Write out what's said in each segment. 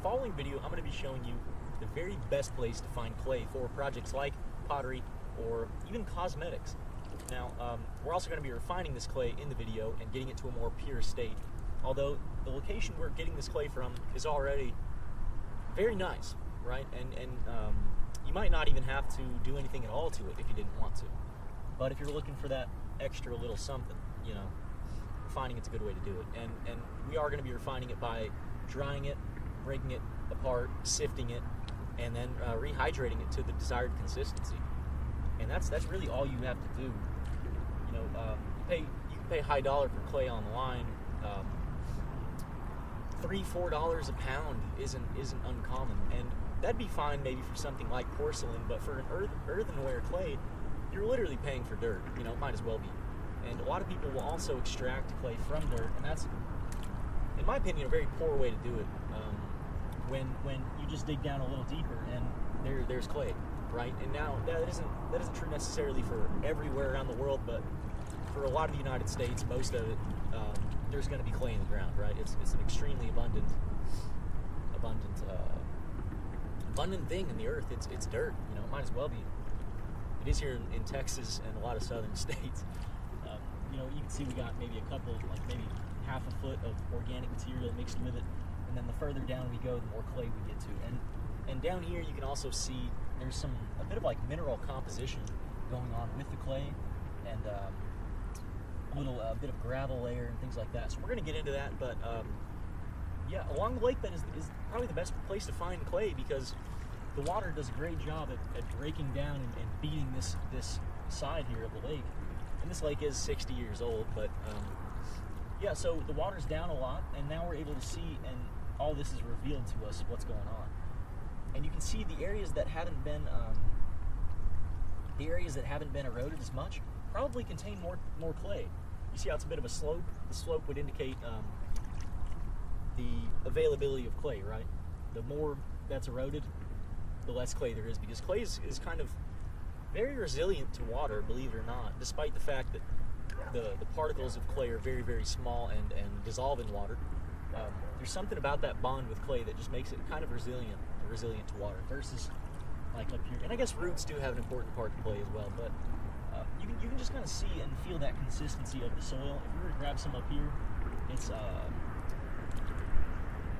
following video, I'm going to be showing you the very best place to find clay for projects like pottery or even cosmetics. Now, we're also going to be refining this clay in the video and getting it to a more pure state, although the location we're getting this clay from is already very nice, right? And you might not even have to do anything at all to it if you didn't want to. But if you're looking for that extra little something, you know, refining it's a good way to do it. And we are going to be refining it by drying it, breaking it apart, sifting it, and then rehydrating it to the desired consistency. And that's really all you have to do. You know, you can pay high dollar for clay online. $3-4 a pound isn't uncommon, and that'd be fine maybe for something like porcelain, but for an earthenware clay, you're literally paying for dirt. You know, it might as well be. And a lot of people will also extract clay from dirt, and that's, in my opinion, a very poor way to do it. When you just dig down a little deeper and there's clay, right? And now that isn't true necessarily for everywhere around the world, but for a lot of the United States, most of it, there's going to be clay in the ground, right? It's an extremely abundant thing in the earth. It's dirt, you know. It might as well be. It is here in Texas and a lot of southern states. You know, you can see we got maybe a couple, like maybe half a foot of organic material mixed with it, and then the further down we go, the more clay we get to. And down here you can also see there's a bit of like mineral composition going on with the clay, and a little bit of gravel layer and things like that. So we're going to get into that, but yeah, along the lake bed is probably the best place to find clay, because the water does a great job at breaking down and beating this side here of the lake. And this lake is 60 years old, but yeah, so the water's down a lot, and now we're able to see, and all this is revealed to us what's going on. And you can see the areas that haven't been eroded as much probably contain more clay. You see how it's a bit of a slope? The slope would indicate the availability of clay, right? The more that's eroded, the less clay there is, because clay is kind of very resilient to water, believe it or not, despite the fact that the particles of clay are very, very small and dissolve in water. There's something about that bond with clay that just makes it kind of resilient to water, versus like up here. And I guess roots do have an important part to play as well, but you can just kind of see and feel that consistency of the soil. If we were to grab some up here,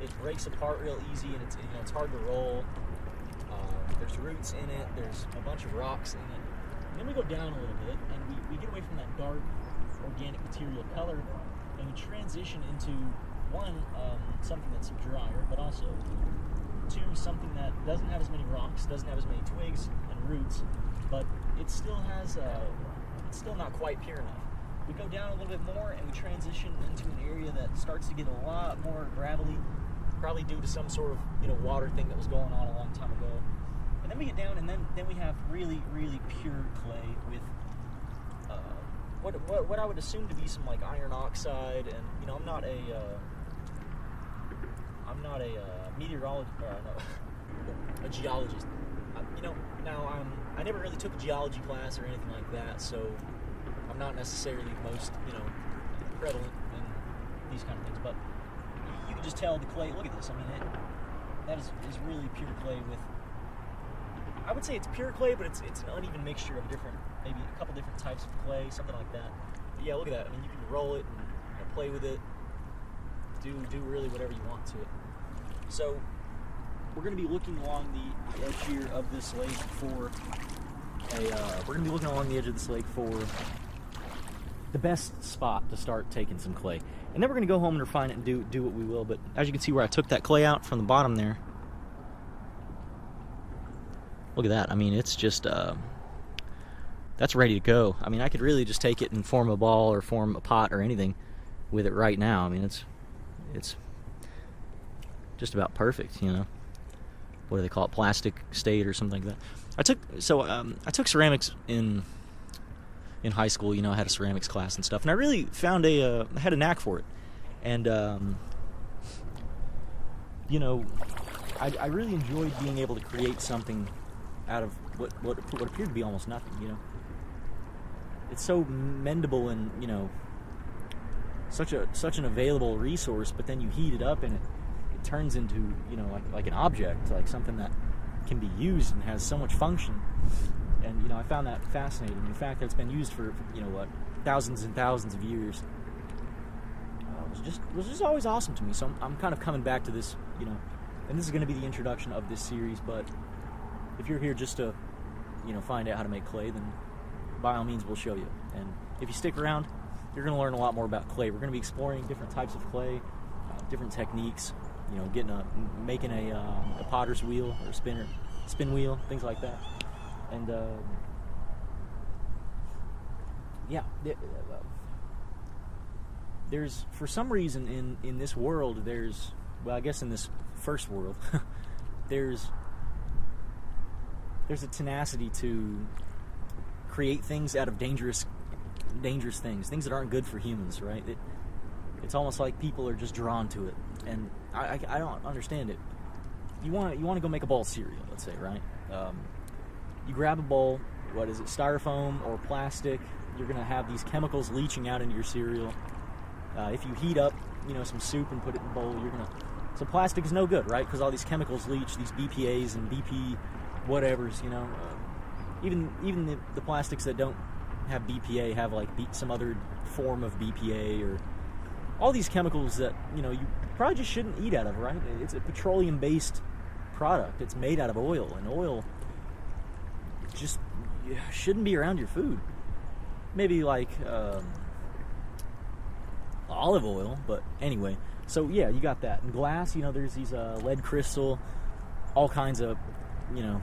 it breaks apart real easy, and it's hard to roll. There's roots in it, there's a bunch of rocks in it. And then we go down a little bit, and we get away from that dark organic material color, and we transition into something that's drier, but also two, something that doesn't have as many rocks, doesn't have as many twigs and roots, but it still has it's still not quite pure enough. We go down a little bit more, and we transition into an area that starts to get a lot more gravelly, probably due to some sort of, you know, water thing that was going on a long time ago. And then we get down, and then we have really, really pure clay with what I would assume to be some like iron oxide. And you know, I'm not a meteorologist, a geologist. You know, now I never really took a geology class or anything like that, so I'm not necessarily the most, you know, prevalent in these kind of things. But you can just tell the clay. Look at this. I mean, that is really pure clay with. I would say it's pure clay, but it's an uneven mixture of maybe a couple different types of clay, something like that. But yeah, look at that. I mean, you can roll it and, you know, play with it, do really whatever you want to it. So we're going to be looking along the edge here of this lake for the best spot to start taking some clay. And then we're going to go home and refine it and do what we will. But as you can see where I took that clay out from the bottom there, look at that. I mean, it's just, that's ready to go. I mean, I could really just take it and form a ball or form a pot or anything with it right now. I mean, it's just about perfect, you know. What do they call it? Plastic state or something like that. I took ceramics in high school. You know, I had a ceramics class and stuff, and I really found I had a knack for it. And you know, I really enjoyed being able to create something out of what appeared to be almost nothing, you know. It's so mendable and, you know, such an available resource, but then you heat it up and it turns into, you know, like an object, like something that can be used and has so much function. And, you know, I found that fascinating. The fact that it's been used for, you know, what, thousands and thousands of years was just always awesome to me. So I'm kind of coming back to this, you know, and this is going to be the introduction of this series. But if you're here just to, you know, find out how to make clay, then by all means we'll show you. And if you stick around, you're going to learn a lot more about clay. We're going to be exploring different types of clay, different techniques, you know, making a potter's wheel or spin wheel, things like that. And yeah, there's, for some reason in this world, well, I guess in this first world, there's a tenacity to create things out of dangerous things that aren't good for humans, right? It's almost like people are just drawn to it, and I don't understand it. You want to go make a bowl of cereal, let's say, right? You grab a bowl, what is it, styrofoam or plastic? You're gonna have these chemicals leaching out into your cereal. If you heat up, you know, some soup and put it in a bowl, so plastic is no good, right? Because all these chemicals leach, these BPA's and BP whatevers, you know. Even the plastics that don't have BPA have like some other form of BPA, or all these chemicals that, you know, you probably just shouldn't eat out of, right? It's a petroleum-based product. It's made out of oil, and oil just shouldn't be around your food. Maybe like olive oil, but anyway. So yeah, you got that. And glass, you know, there's these lead crystal, all kinds of, you know,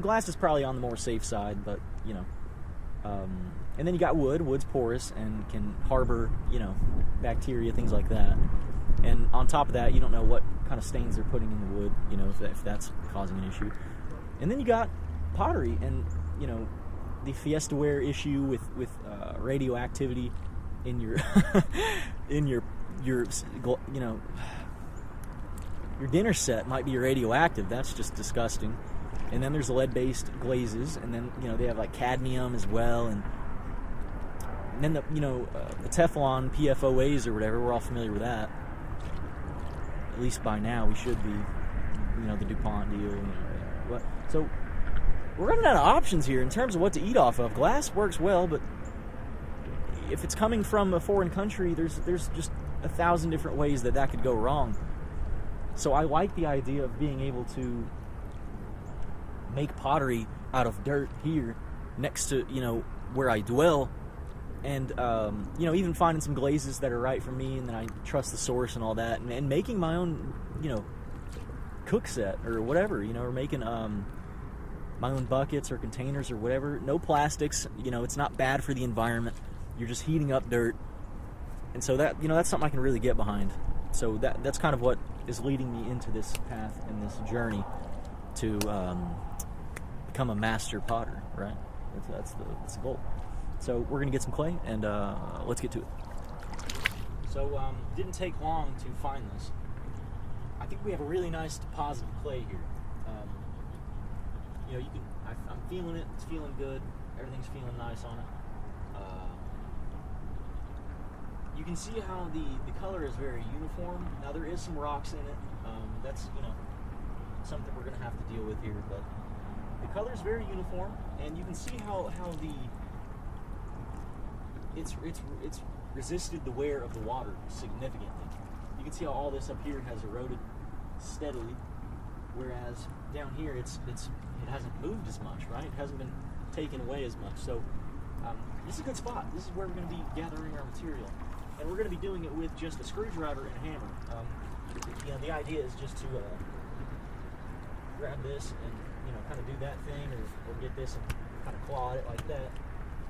glass is probably on the more safe side, but, you know. And then you got wood. Wood's porous and can harbor, you know, bacteria, things like that. And on top of that, you don't know what kind of stains they're putting in the wood, you know, if that's causing an issue. And then you got pottery, and, you know, the Fiestaware issue with radioactivity in your your you know, your dinner set might be radioactive. That's just disgusting. And then there's lead-based glazes, and then, you know, they have like cadmium as well, and then the, you know, the Teflon PFOAs or whatever. We're all familiar with that. At least by now we should be. You know, the DuPont deal. You know, so we're running out of options here in terms of what to eat off of. Glass works well, but if it's coming from a foreign country, there's just 1,000 different ways that could go wrong. So I like the idea of being able to make pottery out of dirt here next to, you know, where I dwell, and you know, even finding some glazes that are right for me, and then I trust the source and all that, and making my own, you know, cook set or whatever, you know, or making my own buckets or containers or whatever. No plastics, you know, it's not bad for the environment. You're just heating up dirt, and so that, you know, that's something I can really get behind. So that's kind of what is leading me into this path and this journey to become a master potter, right? That's the goal. So we're gonna get some clay, and let's get to it. So didn't take long to find this. I think we have a really nice deposit of clay here. You know, I'm feeling it. It's feeling good. Everything's feeling nice on it. You can see how the color is very uniform. Now there is some rocks in it. That's, you know, something we're gonna have to deal with here, but the color is very uniform, and you can see how it's resisted the wear of the water significantly. You can see how all this up here has eroded steadily, whereas down here it hasn't moved as much, right? It hasn't been taken away as much. So this is a good spot. This is where we're going to be gathering our material, and we're going to be doing it with just a screwdriver and a hammer. You know, the idea is just to grab this and, you know, kind of do that thing, or get this and kind of claw at it like that,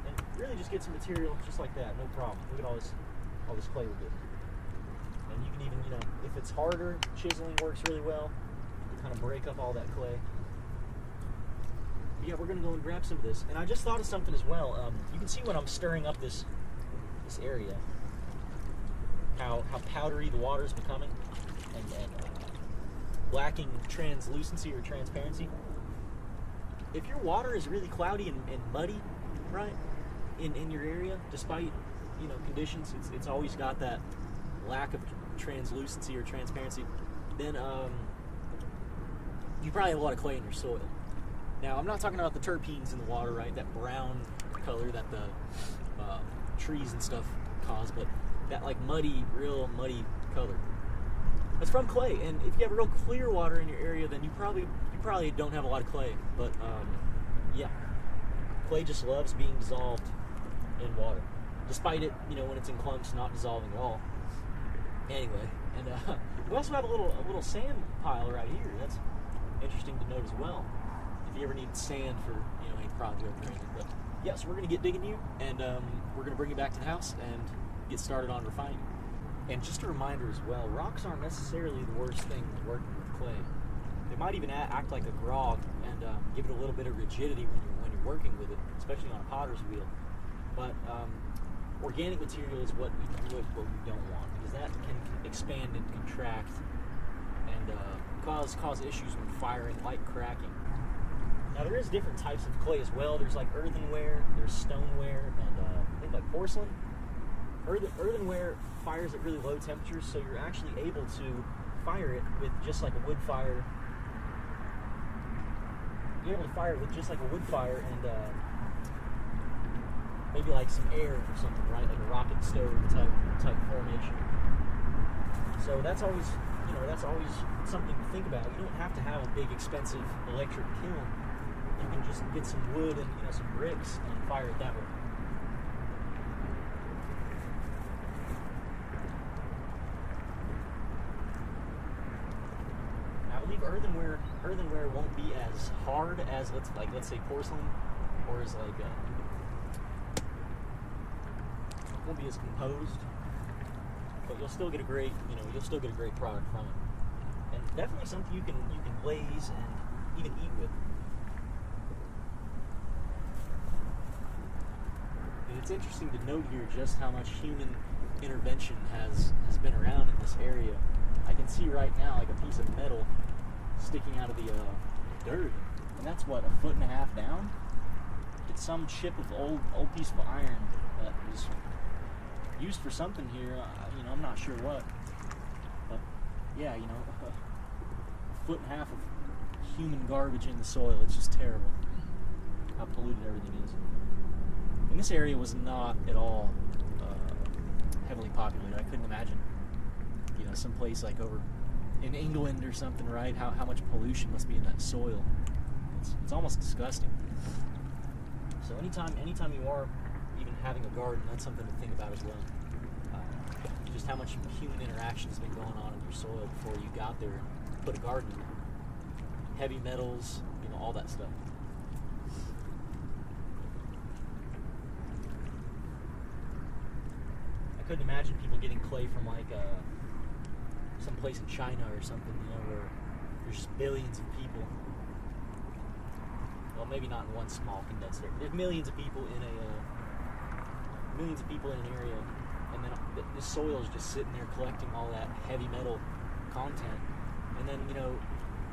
and really just get some material just like that, no problem. Look at all this clay we're getting. And you can even, you know, if it's harder, chiseling works really well to kind of break up all that clay. But yeah, we're going to go and grab some of this. And I just thought of something as well. You can see when I'm stirring up this area, how powdery the water is becoming, and lacking translucency or transparency. If your water is really cloudy and muddy, right, in your area, despite, you know, conditions, it's always got that lack of translucency or transparency, then you probably have a lot of clay in your soil. Now, I'm not talking about the terpenes in the water, right? That brown color that the trees and stuff cause, but that like muddy, real muddy color. It's from clay, and if you have real clear water in your area, then you probably don't have a lot of clay. But yeah, clay just loves being dissolved in water, despite it, when it's in clumps, not dissolving at all. Anyway, and we also have a little sand pile right here. That's interesting to note as well. If you ever need sand for any project or anything. But yeah, so we're gonna get digging you, and we're gonna bring you back to the house and get started on refining. And just a reminder as well, rocks aren't necessarily the worst thing when working with clay. They might even act like a grog and give it a little bit of rigidity when you're working with it, especially on a potter's wheel. But organic material is what we don't want, because that can expand and contract and cause issues when firing, like cracking. Now there is different types of clay as well. There's like earthenware, there's stoneware, and I think like porcelain. Earthenware fires at really low temperatures, so you're actually able to fire it with just like a wood fire. You're able to fire it with just like a wood fire and maybe like some air or something, right? Like a rocket stove type formation. So that's always something to think about. You don't have to have a big expensive electric kiln. You can just get some wood and some bricks and fire it that way. Earthenware won't be as hard as let's say porcelain, or as won't be as composed, but you'll still get a great product from it, and definitely something you can glaze and even eat with. And it's interesting to note here just how much human intervention has been around in this area. I can see right now like a piece of metal sticking out of the dirt, and that's what, 1.5 foot down. It's some chip of old piece of iron that was used for something here. I'm not sure what, but yeah, 1.5 foot of human garbage in the soil. It's just terrible how polluted everything is. And this area was not at all heavily populated. I couldn't imagine, some place like over in England or something, right? How much pollution must be in that soil. It's almost disgusting. So anytime you are even having a garden, that's something to think about as well. Just how much human interaction has been going on in your soil before you got there and put a garden in. Heavy metals, all that stuff. I couldn't imagine people getting clay from like some place in China or something, where there's just billions of people. Well, maybe not in one small condensed area. There's millions of people in an area, and then the soil is just sitting there collecting all that heavy metal content, and then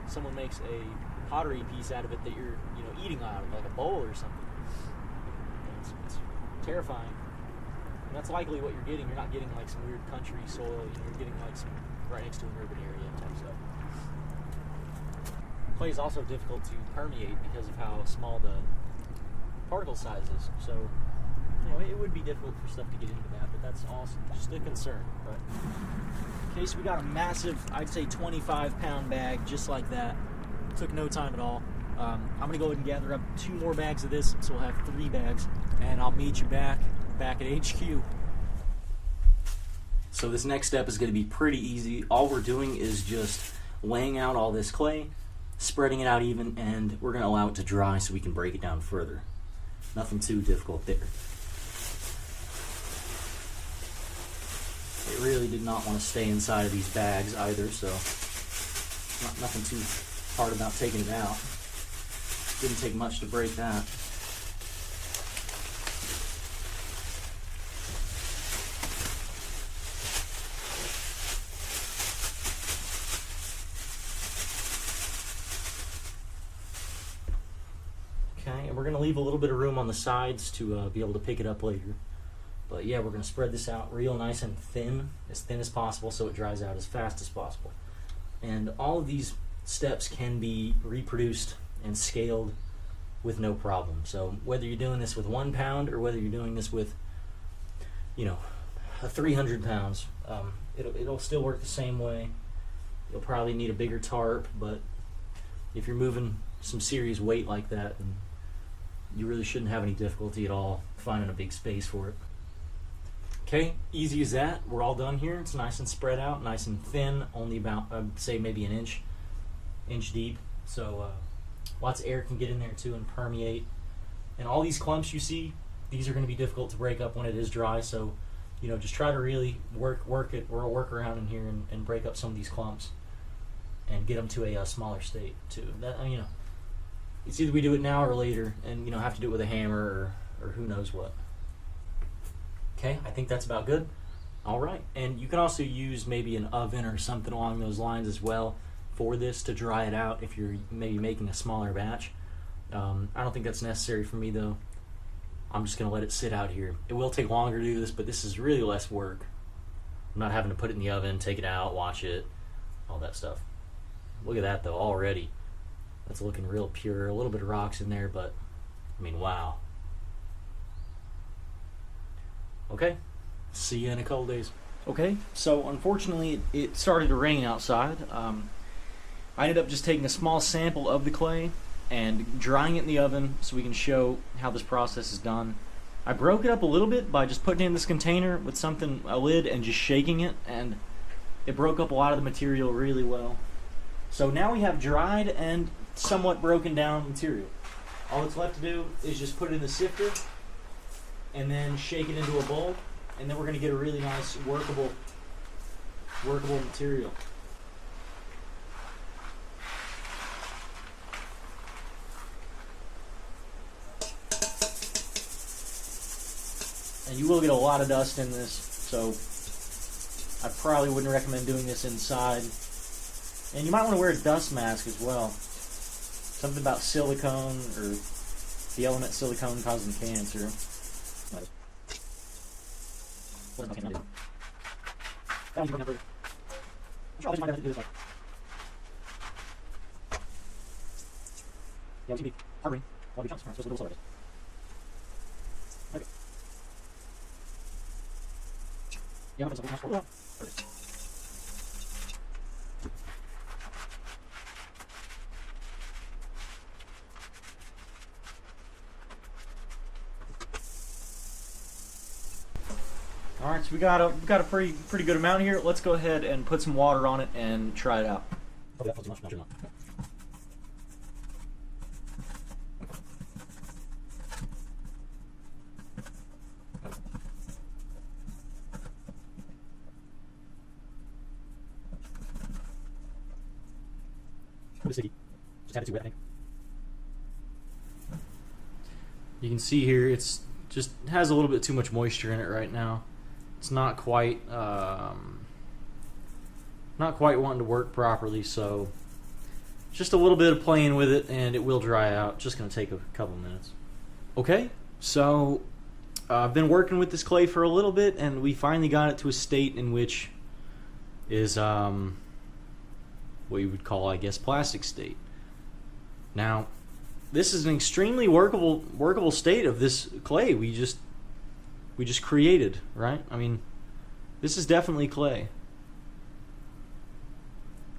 someone makes a pottery piece out of it that you're eating out of, like a bowl or something. It's terrifying. And that's likely what you're getting. You're not getting like some weird country soil. You're getting like some right next to an urban area type stuff. Clay is also difficult to permeate because of how small the particle size is. So, it would be difficult for stuff to get into that, but that's awesome. Just a concern. But okay, so we got a massive, I'd say 25-pound bag just like that. Took no time at all. I'm gonna go ahead and gather up 2 more bags of this, so we'll have 3 bags, and I'll meet you back at HQ. So this next step is going to be pretty easy. All we're doing is just laying out all this clay, spreading it out even, and we're going to allow it to dry so we can break it down further. Nothing too difficult there. It really did not want to stay inside of these bags either, so nothing too hard about taking it out. Didn't take much to break that. Okay, and we're going to leave a little bit of room on the sides to be able to pick it up later. But yeah, we're going to spread this out real nice and thin as possible, so it dries out as fast as possible. And all of these steps can be reproduced and scaled with no problem. So whether you're doing this with 1 pound or whether you're doing this with, you know, 300 pounds, it'll still work the same way. You'll probably need a bigger tarp, but if you're moving some serious weight like that, then you really shouldn't have any difficulty at all finding a big space for it. Okay, easy as that. We're all done here. It's nice and spread out, nice and thin, only about, I'd say maybe an inch deep. So lots of air can get in there too and permeate. And all these clumps you see, these are going to be difficult to break up when it is dry. So, you know, just try to really work around in here and break up some of these clumps and get them to a smaller state too. That, you know, it's either we do it now or later, and you know, have to do it with a hammer or who knows what. Okay, I think that's about good. All right, and you can also use maybe an oven or something along those lines as well for this to dry it out if you're maybe making a smaller batch. I don't think that's necessary for me though. I'm just going to let it sit out here. It will take longer to do this, but this is really less work. I'm not having to put it in the oven, take it out, watch it, all that stuff. Look at that though, already. That's looking real pure. A little bit of rocks in there, but I mean, wow. Okay, see you in a couple days. Okay, so unfortunately it started to rain outside. I ended up just taking a small sample of the clay and drying it in the oven so we can show how this process is done. I broke it up a little bit by just putting it in this container with a lid, and just shaking it, and it broke up a lot of the material really well. So now we have dried and somewhat broken down material. All that's left to do is just put it in the sifter and then shake it into a bowl, and then we're going to get a really nice workable material. And you will get a lot of dust in this, so I probably wouldn't recommend doing this inside. And you might want to wear a dust mask as well. Something about silicone or the element silicone causing cancer. All right, so we got a pretty good amount here. Let's go ahead and put some water on it and try it out. You can see here it's just has a little bit too much moisture in it right now. It's not quite wanting to work properly, so just a little bit of playing with it and it will dry out. Just going to take a couple minutes. Okay, so I've been working with this clay for a little bit, and we finally got it to a state in which is what you would call, I guess, plastic state. Now, this is an extremely workable state of this clay we just created, right? I mean, this is definitely clay.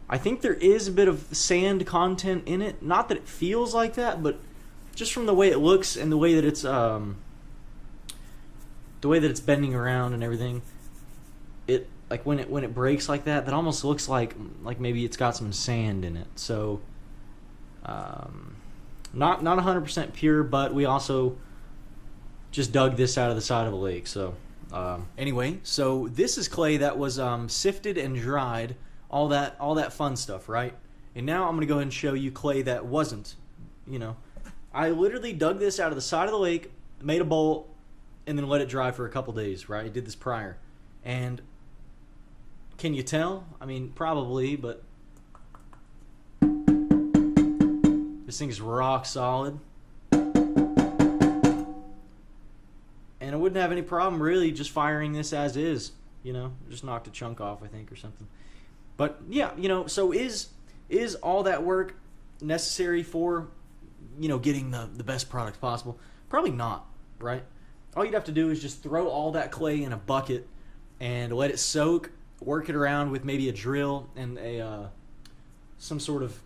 I think there is a bit of sand content in it. Not that it feels like that, but just from the way it looks and the way that it's bending around and everything, it like when it breaks like that, that almost looks like maybe it's got some sand in it. So not 100% pure, but we also just dug this out of the side of a lake. So anyway, so this is clay that was sifted and dried, all that fun stuff, right? And now I'm gonna go ahead and show you clay that wasn't. You know, I literally dug this out of the side of the lake, made a bowl, and then let it dry for a couple days, right? I did this prior. And can you tell? I mean, probably, but this thing is rock solid. And wouldn't have any problem really just firing this as is. You know, just knocked a chunk off, I think, or something. But yeah, you know, so is all that work necessary for, you know, getting the best product possible? Probably not, right? All you'd have to do is just throw all that clay in a bucket and let it soak, work it around with maybe a drill and a some sort of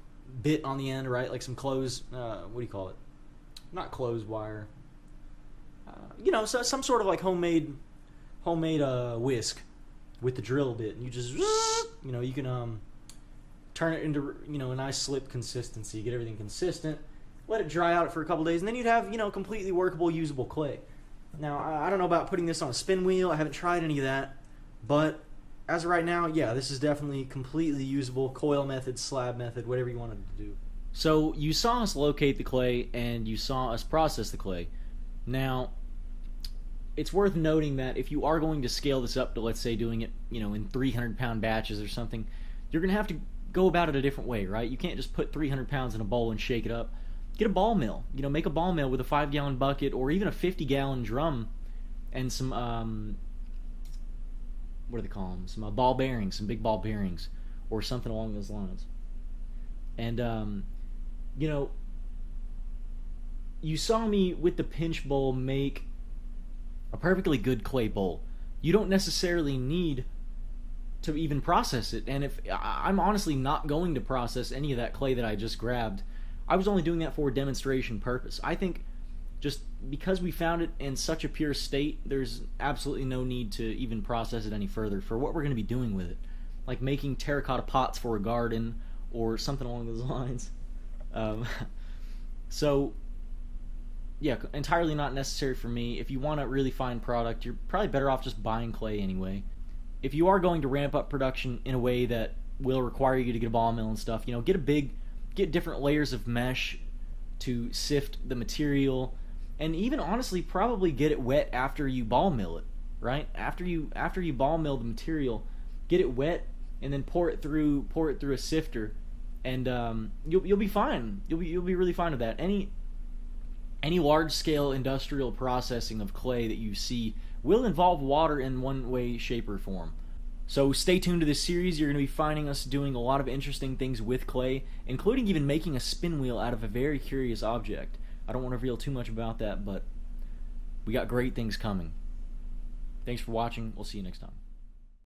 bit on the end, right? Like some clothes, what do you call it? Not clothes wire. You know, so some sort of like homemade whisk with the drill bit, and you just, you know, you can turn it into, you know, a nice slip consistency, get everything consistent, let it dry out for a couple days, and then you'd have, you know, completely workable, usable clay. Now, I don't know about putting this on a spin wheel. I haven't tried any of that, but as of right now, yeah, this is definitely completely usable, coil method, slab method, whatever you wanted to do. So you saw us locate the clay, and you saw us process the clay. Now, it's worth noting that if you are going to scale this up to, let's say, doing it, you know, in 300-pound batches or something, you're going to have to go about it a different way, right? You can't just put 300 pounds in a bowl and shake it up. Get a ball mill. You know, make a ball mill with a 5-gallon bucket or even a 50-gallon drum and some, what do they call them? Some ball bearings, some big ball bearings or something along those lines. And, you know, you saw me with the pinch bowl make a perfectly good clay bowl. You don't necessarily need to even process it, and if I'm honestly not going to process any of that clay that I just grabbed, I was only doing that for a demonstration purpose. I think just because we found it in such a pure state, there's absolutely no need to even process it any further for what we're going to be doing with it, like making terracotta pots for a garden or something along those lines. So yeah, entirely not necessary for me. If you want a really fine product, you're probably better off just buying clay anyway. If you are going to ramp up production in a way that will require you to get a ball mill and stuff, you know, get different layers of mesh to sift the material, and even honestly probably get it wet after you ball mill it, right? After you ball mill the material, get it wet and then pour it through a sifter, and you'll be fine. You'll be really fine with that. Any large-scale industrial processing of clay that you see will involve water in one way, shape, or form. So stay tuned to this series. You're going to be finding us doing a lot of interesting things with clay, including even making a spin wheel out of a very curious object. I don't want to reveal too much about that, but we got great things coming. Thanks for watching. We'll see you next time.